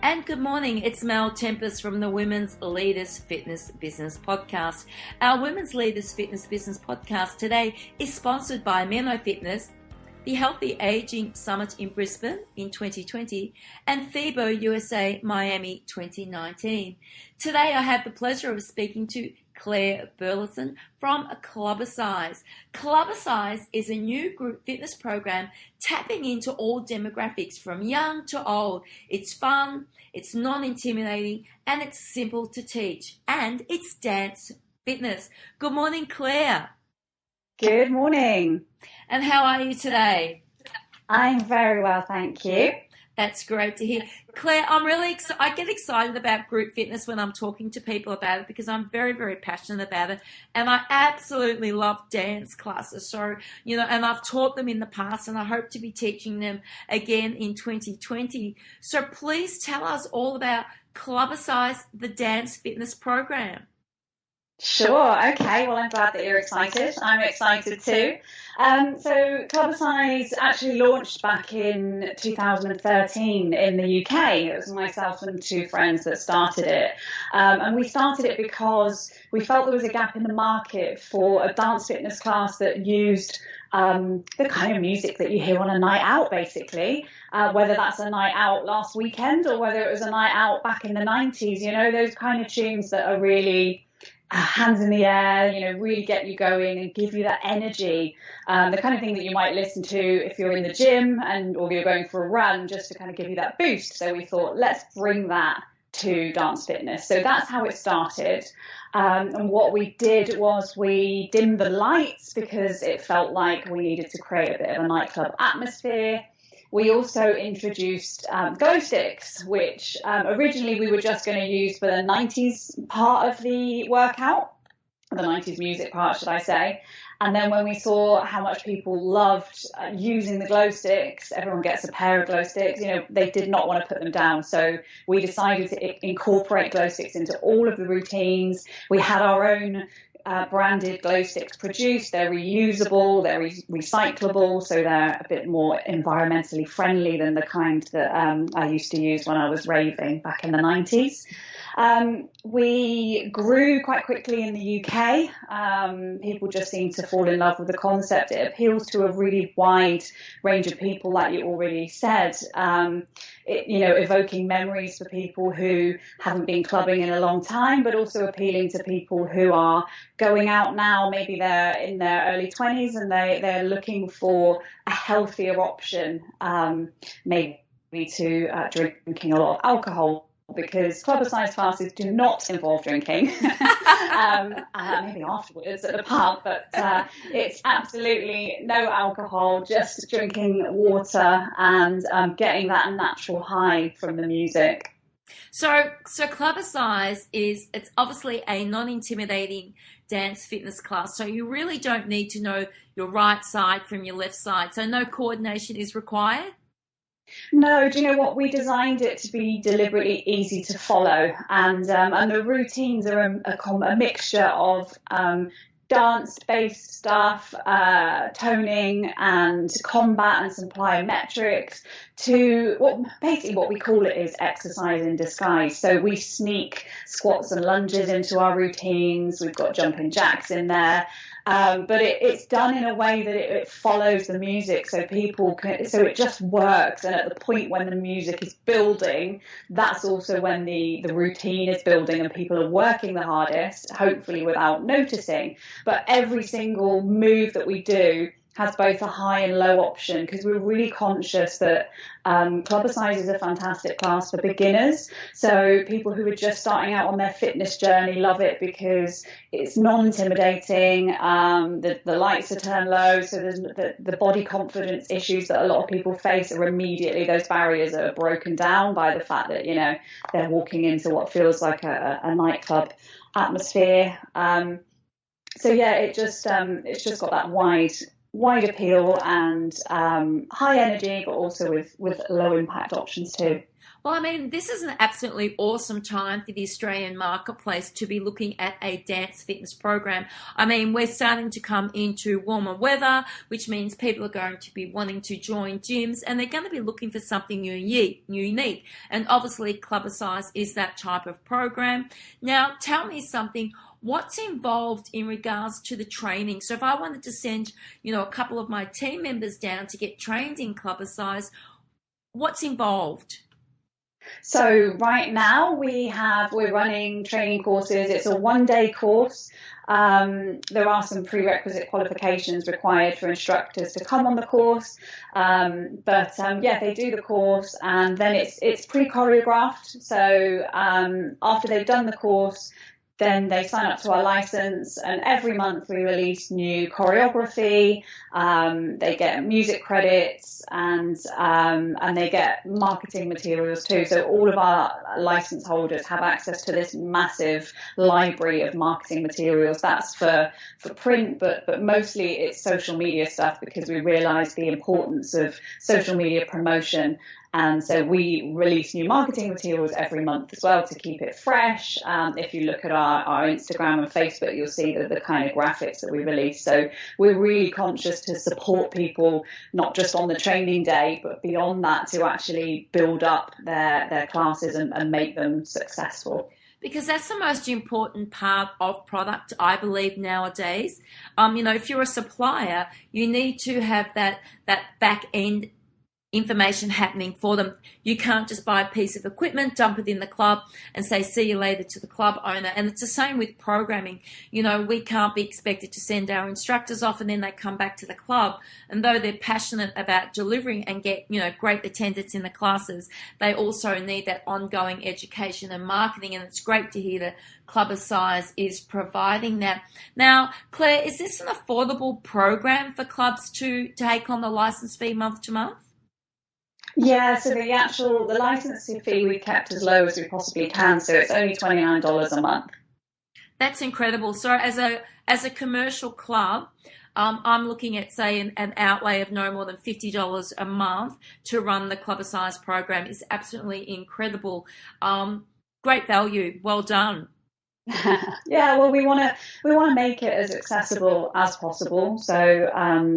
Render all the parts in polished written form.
And good morning, it's Mel Tempest from the Women's Leaders Fitness Business Podcast. Our Women's Leaders Fitness Business Podcast today is sponsored by Meno Fitness, the Healthy Aging Summit in Brisbane in 2020, and FIBO USA Miami 2019. Today I have the pleasure of speaking to Claire Burlison from Clubbercise. Clubbercise is a new group fitness program tapping into all demographics from young to old. It's fun, it's non-intimidating, and it's simple to teach. And it's dance fitness. Good morning, Claire. Good morning. And how are you today? I'm very well, thank you. That's great to hear. Claire, I'm really I get excited about group fitness when I'm talking to people about it because I'm very, very passionate about it. And I absolutely love dance classes. So, and I've taught them in the past and I hope to be teaching them again in 2020. So please tell us all about Clubbercise, the dance fitness program. Sure. Okay. Well, I'm glad that you're excited. I'm excited too. So Clubbercise actually launched back in 2013 in the UK. It was myself and two friends that started it. And we started it because we felt there was a gap in the market for a dance fitness class that used the kind of music that you hear on a night out, basically, whether that's a night out last weekend or whether it was a night out back in the 90s, those kind of tunes that are really hands in the air, really get you going and give you that energy, the kind of thing that you might listen to if you're in the gym or you're going for a run, just to kind of give you that boost. So we thought, let's bring that to dance fitness. So that's how it started. And what we did was we dimmed the lights because it felt like we needed to create a bit of a nightclub atmosphere. We also introduced glow sticks, which originally we were just going to use for the 90s part of the workout, the 90s music part, should I say. And then when we saw how much people loved using the glow sticks, everyone gets a pair of glow sticks, they did not want to put them down. So we decided to incorporate glow sticks into all of the routines. We had our own branded glow sticks produced. They're reusable, they're recyclable, so they're a bit more environmentally friendly than the kind that I used to use when I was raving back in the 90s. We grew quite quickly in the UK. People just seem to fall in love with the concept. It appeals to a really wide range of people, like you already said. Evoking memories for people who haven't been clubbing in a long time, but also appealing to people who are going out now. Maybe they're in their early 20s and they're looking for a healthier option, maybe to drinking a lot of alcohol, because Clubbercise classes do not involve drinking, maybe afterwards at the pub, but it's absolutely no alcohol, just drinking water and getting that natural high from the music. So Clubbercise it's obviously a non-intimidating dance fitness class, so you really don't need to know your right side from your left side, so no coordination is required? No, do you know what? We designed it to be deliberately easy to follow, and the routines are a mixture of dance-based stuff, toning and combat and some plyometrics, to what we call it is exercise in disguise. So we sneak squats and lunges into our routines. We've got jumping jacks in there. But it's done in a way that it follows the music, so it just works. And at the point when the music is building, that's also when the routine is building and people are working the hardest, hopefully without noticing. But every single move that we do has both a high and low option, because we're really conscious that Clubbercise is a fantastic class for beginners. So people who are just starting out on their fitness journey love it because it's non-intimidating. The lights are turned low, so there's the body confidence issues that a lot of people face are immediately, those barriers are broken down by the fact that they're walking into what feels like a nightclub atmosphere. So yeah, it's just got that wide wide appeal and high energy, but also with low impact options too. Well, I mean, this is an absolutely awesome time for the Australian marketplace to be looking at a dance fitness program. I mean, we're starting to come into warmer weather, which means people are going to be wanting to join gyms, and they're going to be looking for something unique. And obviously, Clubbercise is that type of program. Now, tell me something. What's involved in regards to the training? So if I wanted to send, a couple of my team members down to get trained in Clubbercise, what's involved? So right now we're running training courses. It's a 1-day course. There are some prerequisite qualifications required for instructors to come on the course. They do the course, and then it's pre-choreographed. So after they've done the course, then they sign up to our license, and every month we release new choreography. They get music credits, and they get marketing materials too. So all of our license holders have access to this massive library of marketing materials. That's for print, but mostly it's social media stuff, because we realise the importance of social media promotion. And so we release new marketing materials every month as well to keep it fresh. If you look at our Instagram and Facebook, you'll see the kind of graphics that we release. So we're really conscious to support people, not just on the training day, but beyond that, to actually build up their classes and make them successful. Because that's the most important part of product, I believe, nowadays. If you're a supplier, you need to have that back end information happening for them. You can't just buy a piece of equipment, dump it in the club, and say, see you later to the club owner. And it's the same with programming. We can't be expected to send our instructors off and then they come back to the club. And though they're passionate about delivering and get, great attendance in the classes, they also need that ongoing education and marketing. And it's great to hear that Clubbercise is providing that. Now, Claire, is this an affordable program for clubs to take on the license fee month to month? Yeah, so the licensing fee we kept as low as we possibly can, so it's only $29 a month. That's incredible. So as a commercial club, I'm looking at, say, an outlay of no more than $50 a month to run the Clubbercise program is absolutely incredible. Great value. Well done. Yeah, well, we want to make it as accessible as possible. So,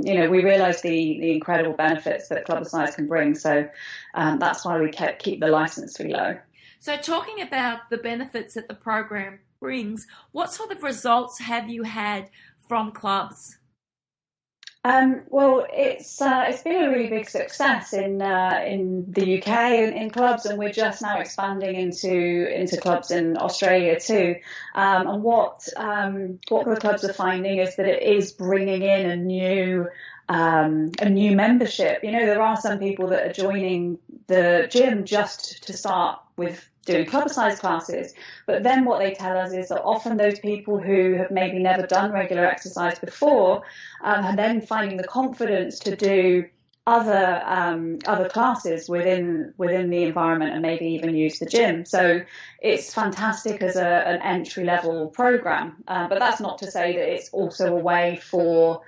we realise the incredible benefits that Clubbercise can bring. So that's why we keep the license fee low. So talking about the benefits that the program brings, what sort of results have you had from clubs? Well, it's been a really big success in the UK in clubs, and we're just now expanding into clubs in Australia too. And what the clubs are finding is that it is bringing in a new membership. There are some people that are joining the gym just to start with doing Clubbercise classes, but then what they tell us is that often those people who have maybe never done regular exercise before are then finding the confidence to do other classes within the environment, and maybe even use the gym. So it's fantastic as an entry level program, but that's not to say that it's also a way for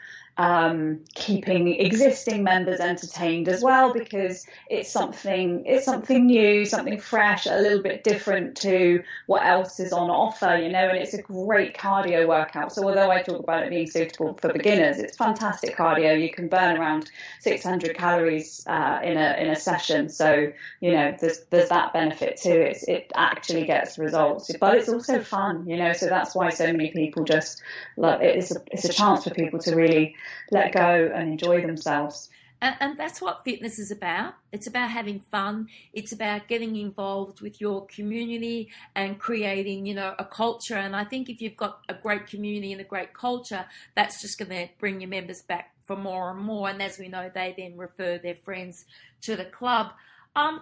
keeping existing members entertained as well, because it's something new, something fresh, a little bit different to what else is on offer, and it's a great cardio workout. So although I talk about it being suitable for beginners, it's fantastic cardio. You can burn around 600 calories in a session. So there's that benefit too. It actually gets results, but it's also fun, so that's why so many people just love it. It's a chance for people to really let go and enjoy themselves. And that's what fitness is about. It's about having fun. It's about getting involved with your community and creating, a culture. And I think if you've got a great community and a great culture, that's just going to bring your members back for more and more. And as we know, they then refer their friends to the club.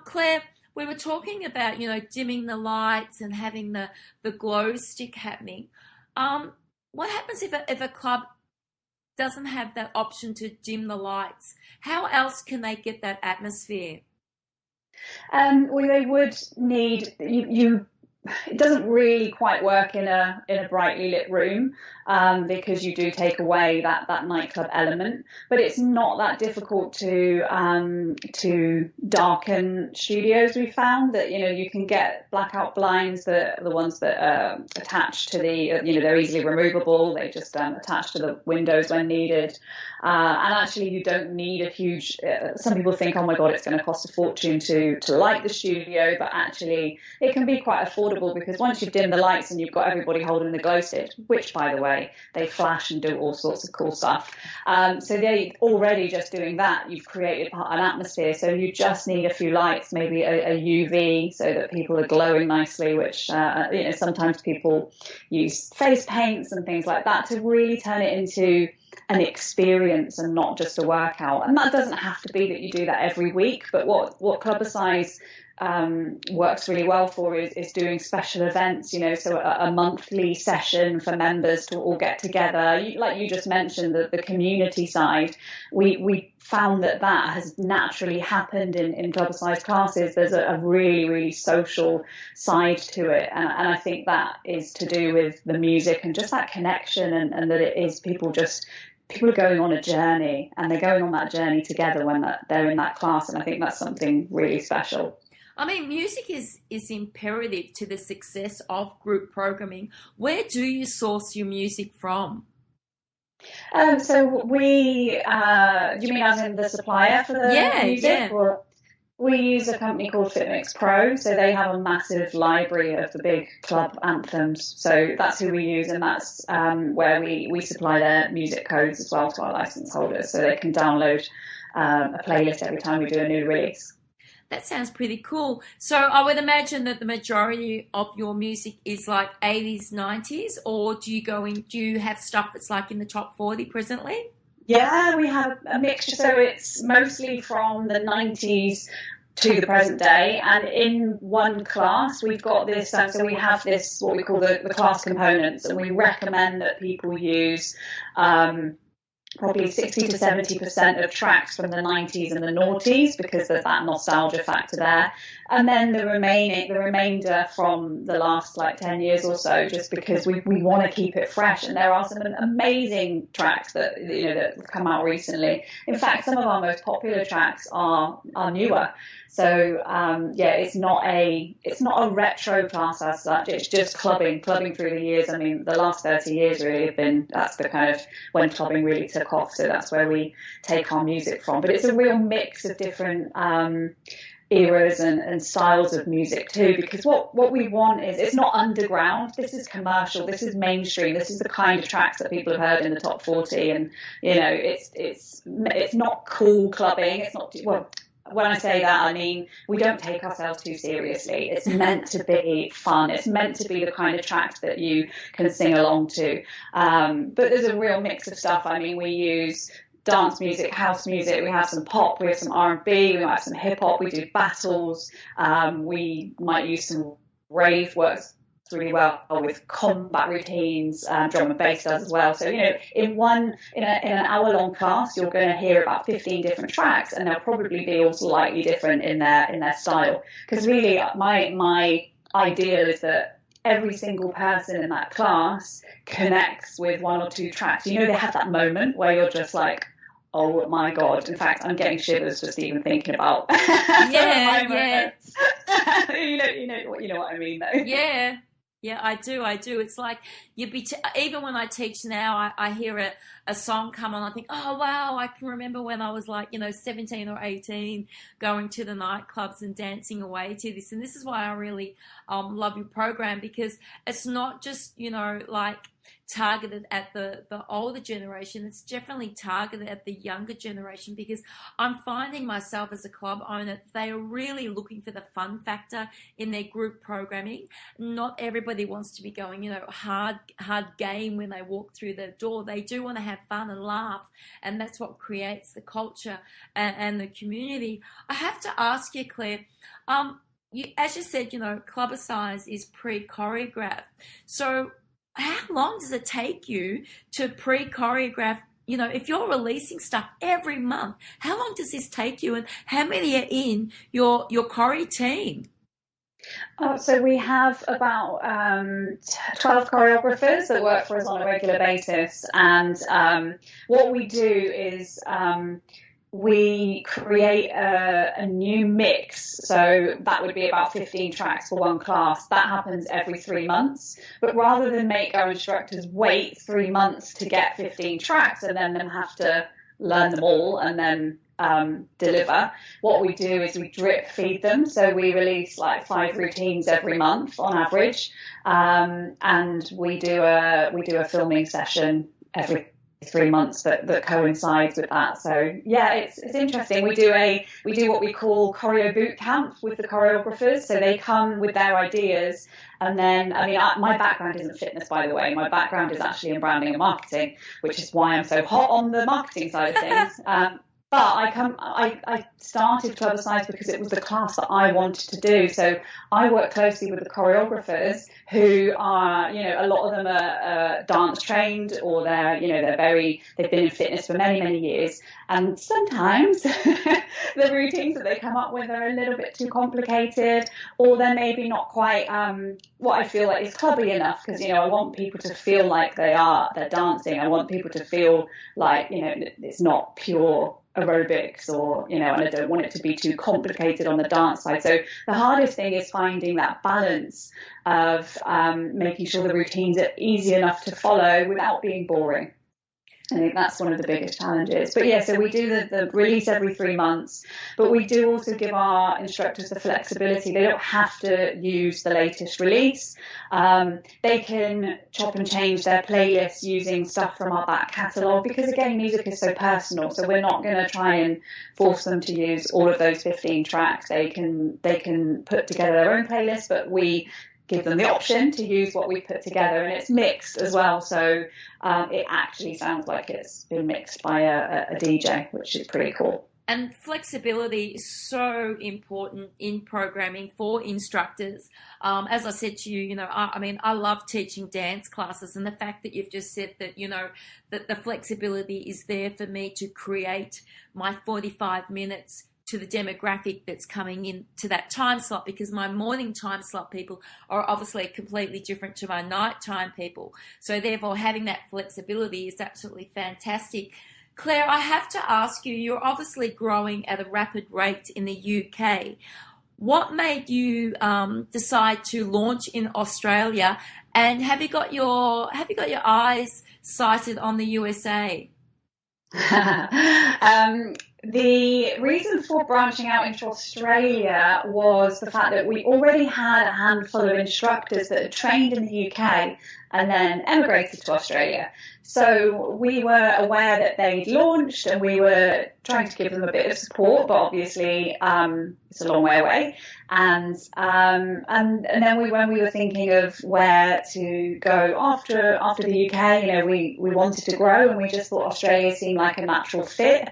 Claire, we were talking about, dimming the lights and having the glow stick happening. What happens if a club doesn't have that option to dim the lights? How else can they get that atmosphere? Well, they would need you it doesn't really quite work in a brightly lit room, because you do take away that nightclub element. But it's not that difficult to darken studios. We found that, you know, you can get blackout blinds, the ones that are attached to the, you know, they're easily removable. They just attach to the windows when needed. And actually, you don't need a huge. Some people think, oh my God, it's going to cost a fortune to light the studio, but actually, it can be quite affordable, because once you've dimmed the lights and you've got everybody holding the glow stick, which, by the way, they flash and do all sorts of cool stuff. So they already just doing that, you've created an atmosphere. So you just need a few lights, maybe a UV, so that people are glowing nicely. Which you know, sometimes people use face paints and things like that to really turn it into an experience and not just a workout. And that doesn't have to be that you do that every week, but what Clubbercise works really well for is doing special events, you know, so a monthly session for members to all get together. Like you just mentioned, the community side, we found that has naturally happened in Clubbercise classes. There's a really, really social side to it. And I think that is to do with the music and just that connection, and that it is people are going on a journey, and they're going on that journey together when they're in that class. And I think that's something really special. I mean, music is imperative to the success of group programming. Where do you source your music from? So we, you mean as in the supplier for the music? Yeah. Or we use a company called FitMix Pro, so they have a massive library of the big club anthems. So that's who we use, and that's where we supply their music codes as well to our license holders, so they can download a playlist every time we do a new release. That sounds pretty cool. So I would imagine that the majority of your music is like 80s, 90s, or do you have stuff that's like in the top 40 presently? Yeah, we have a mixture. So it's mostly from the 90s to the present day. And in one class, we've got this, so we have this, what we call the class components, and we recommend that people use probably 60 to 70% of tracks from the 90s and the noughties, because there's that nostalgia factor there. And then the remainder from the last like 10 years or so, just because we want to keep it fresh. And there are some amazing tracks that, you know, that have come out recently. In fact, some of our most popular tracks are newer. So yeah, it's not a retro class as such. It's just clubbing through the years. I mean, the last 30 years really that's the kind of when clubbing really took off. So that's where we take our music from. But it's a real mix of different eras and styles of music too, because what we want is, it's not underground, this is commercial, this is mainstream, this is the kind of tracks that people have heard in the top 40. And you know, it's not cool clubbing. It's not, well, when I say that, I mean, we don't take ourselves too seriously. It's meant to be fun. It's meant to be the kind of tracks that you can sing along to. But there's a real mix of stuff. I mean, we use dance music, house music, we have some pop, we have some R&B, we might have some hip hop, we do battles, we might use some rave, works really well with combat routines, drum and bass does as well. So, you know, in an hour-long class, you're going to hear about 15 different tracks, and they'll probably be all slightly different in their style. Because really, my ideal is that every single person in that class connects with one or two tracks. You know, they have that moment where you're just like, oh my God. In fact, I'm getting shivers just even thinking about yeah. you know what I mean though. Yeah, I do. It's like even when I teach now, I hear a song come on, I think, oh wow, I can remember when I was like, 17 or 18, going to the nightclubs and dancing away to this. And this is why I really love your program, because it's not just like targeted at the older generation. It's definitely targeted at the younger generation, because I'm finding myself as a club owner, they are really looking for the fun factor in their group programming. Not everybody wants to be going, hard game when they walk through the door. They do want to have fun and laugh, and that's what creates the culture and the community. I have to ask you, Claire, as you said, Clubbercise is pre-choreographed. So how long does it take you to pre-choreograph? If you're releasing stuff every month, how long does this take you, and how many are in your choreo team? So we have about 12 choreographers that work for us on a regular basis, and what we do is we create a new mix. So that would be about 15 tracks for one class. That happens every 3 months. But rather than make our instructors wait 3 months to get 15 tracks and then them have to learn them all and then deliver, what we do is we drip feed them. So we release like 5 routines every month on average, and we do a filming session every 3 months that coincides with that. So yeah, it's interesting. We do what we call choreo boot camp with the choreographers. So they come with their ideas, and then my background isn't fitness, by the way. My background is actually in branding and marketing, which is why I'm so hot on the marketing side of things. But I started Clubbercise because it was the class that I wanted to do. So I work closely with the choreographers who are, a lot of them are dance trained, or they've been in fitness for many, many years. And sometimes the routines that they come up with are a little bit too complicated, or they're maybe not quite what I feel like is clubby enough, because, I want people to feel like they're dancing. I want people to feel like, it's not pure aerobics, or and I don't want it to be too complicated on the dance side. So the hardest thing is finding that balance of making sure the routines are easy enough to follow without being boring. I think that's one of the biggest challenges. But yeah, so we do the release every 3 months, but we do also give our instructors the flexibility. They don't have to use the latest release. They can chop and change their playlists using stuff from our back catalogue, because again, music is so personal. So we're not going to try and force them to use all of those 15 tracks. They can put together their own playlist, but we give them the option to use what we put together, and it's mixed as well. So it actually sounds like it's been mixed by a DJ, which is pretty cool. And flexibility is so important in programming for instructors. As I said to you, I love teaching dance classes, and the fact that you've just said that, that the flexibility is there for me to create my 45 minutes to the demographic that's coming in to that time slot, because my morning time slot people are obviously completely different to my nighttime people. So therefore, having that flexibility is absolutely fantastic. Claire, I have to ask you, you're obviously growing at a rapid rate in the UK. What made you decide to launch in Australia, and have you got your eyes sighted on the USA? The reason for branching out into Australia was the fact that we already had a handful of instructors that had trained in the UK and then emigrated to Australia. So we were aware that they'd launched, and we were trying to give them a bit of support, but obviously it's a long way away. And then when we were thinking of where to go after the UK, we wanted to grow, and we just thought Australia seemed like a natural fit.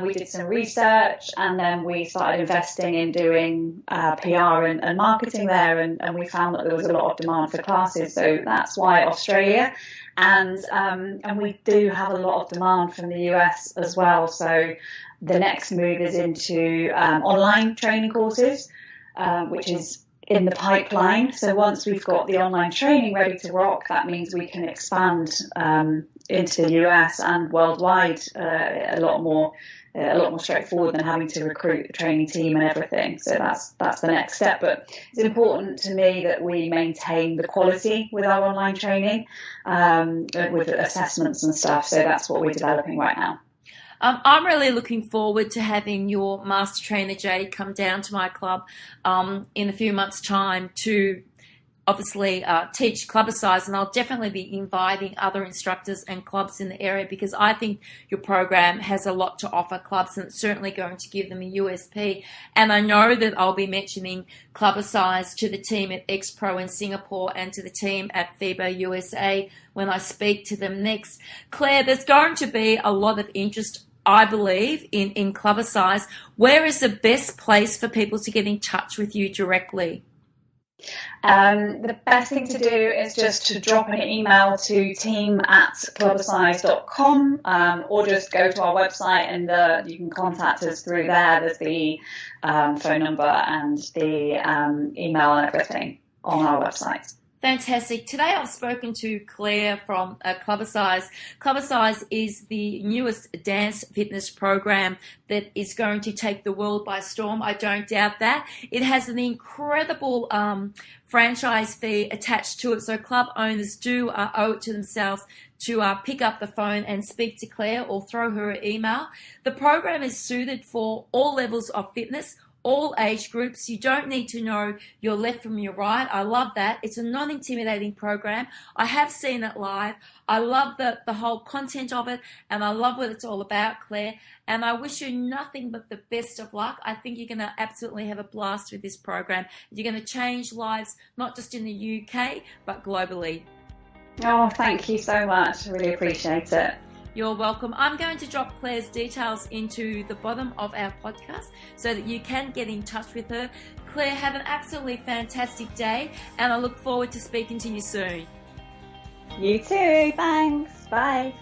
We did some research, and then we started investing in doing PR and marketing there, and we found that there was a lot of demand for classes. So that's why Australia. And we do have a lot of demand from the US as well. So the next move is into online training courses, which is in the pipeline. So once we've got the online training ready to rock, that means we can expand into the US and worldwide a lot more straightforward than having to recruit a training team and everything. So that's the next step. But it's important to me that we maintain the quality with our online training, with assessments and stuff. So that's what we're developing right now. I'm really looking forward to having your master trainer Jade come down to my club in a few months' time to obviously teach Clubbercise, and I'll definitely be inviting other instructors and clubs in the area, because I think your program has a lot to offer clubs, and it's certainly going to give them a USP. And I know that I'll be mentioning Clubbercise to the team at X-Pro in Singapore and to the team at FIBA USA when I speak to them next. Claire, there's going to be a lot of interest, I believe, in Clubbercise. Where is the best place for people to get in touch with you directly? The best thing to do is just to drop an email to team@clubbercise.com, or just go to our website and you can contact us through there. There's the phone number and the email and everything on our website. Fantastic. Today I've spoken to Claire from Clubbercise. Clubbercise is the newest dance fitness program that is going to take the world by storm. I don't doubt that. It has an incredible franchise fee attached to it, so club owners do owe it to themselves to pick up the phone and speak to Claire or throw her an email. The program is suited for all levels of fitness, all age groups. You don't need to know your left from your right. I love that. It's a non-intimidating program. I have seen it live. I love the whole content of it, and I love what it's all about, Claire. And I wish you nothing but the best of luck. I think you're going to absolutely have a blast with this program. You're going to change lives, not just in the UK, but globally. Oh, thank you so much. I really appreciate it. You're welcome. I'm going to drop Claire's details into the bottom of our podcast so that you can get in touch with her. Claire, have an absolutely fantastic day, and I look forward to speaking to you soon. You too. Thanks. Bye.